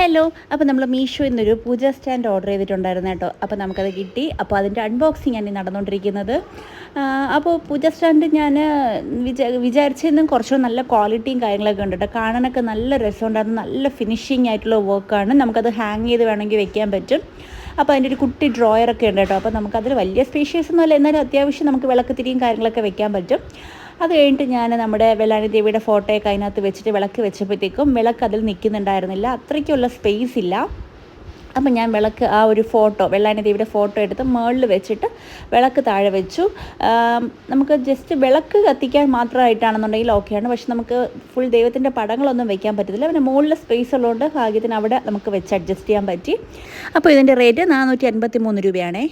Hello. അപ്പോൾ നമ്മൾ മീഷോയിൽ നിന്നൊരു പൂജ സ്റ്റാൻഡ് ഓർഡർ ചെയ്തിട്ടുണ്ടായിരുന്നു കേട്ടോ. അപ്പോൾ നമുക്കത് കിട്ടി. അപ്പോൾ അതിൻ്റെ അൺബോക്സിങ് ആണ് ഈ നടന്നുകൊണ്ടിരിക്കുന്നത്. അപ്പോൾ പൂജ സ്റ്റാൻഡ് ഞാൻ വിചാരിച്ചതിനും കുറച്ചുകൂടെ നല്ല ക്വാളിറ്റിയും കാര്യങ്ങളൊക്കെ ഉണ്ട് കേട്ടോ. കാണാനൊക്കെ നല്ല രസമുണ്ടായിരുന്നു. നല്ല ഫിനിഷിങ് ആയിട്ടുള്ള വർക്കാണ്. നമുക്കത് ഹാങ് ചെയ്ത് വേണമെങ്കിൽ വെക്കാൻ പറ്റും. അപ്പോൾ അതിൻ്റെ ഒരു കുട്ടി ഡ്രോയറൊക്കെ ഉണ്ട് കേട്ടോ. അപ്പോൾ നമുക്കതിൽ വലിയ സ്പേഷ്യസ് ഒന്നുമല്ല, എന്നാലും അത്യാവശ്യം നമുക്ക് വിളക്ക് തിരിയും കാര്യങ്ങളൊക്കെ വെക്കാൻ പറ്റും. അത് കഴിഞ്ഞിട്ട് ഞാൻ നമ്മുടെ വെള്ളാനി ദേവിയുടെ ഫോട്ടോയൊക്കെ അതിനകത്ത് വെച്ചിട്ട് വിളക്ക് വെച്ചപ്പോഴത്തേക്കും വിളക്ക് അതിൽ നിൽക്കുന്നുണ്ടായിരുന്നില്ല, അത്രയ്ക്കുള്ള സ്പേസ് ഇല്ല. അപ്പം ഞാൻ വിളക്ക് ആ ഒരു ഫോട്ടോ വെള്ളാനി ദേവിയുടെ ഫോട്ടോ എടുത്ത് മുകളിൽ വെച്ചിട്ട് വിളക്ക് താഴെ വെച്ചു. നമുക്ക് ജസ്റ്റ് വിളക്ക് കത്തിക്കാൻ മാത്രമായിട്ടാണെന്നുണ്ടെങ്കിൽ ഓക്കെയാണ്. പക്ഷെ നമുക്ക് ഫുൾ ദൈവത്തിൻ്റെ പടങ്ങളൊന്നും വെക്കാൻ പറ്റത്തില്ല. പിന്നെ മുകളിൽ സ്പേസ് ഉള്ളതുകൊണ്ട് ഭാഗ്യത്തിന് അവിടെ നമുക്ക് വെച്ച് അഡ്ജസ്റ്റ് ചെയ്യാൻ പറ്റി. അപ്പോൾ ഇതിൻ്റെ റേറ്റ് 453 രൂപയാണേ.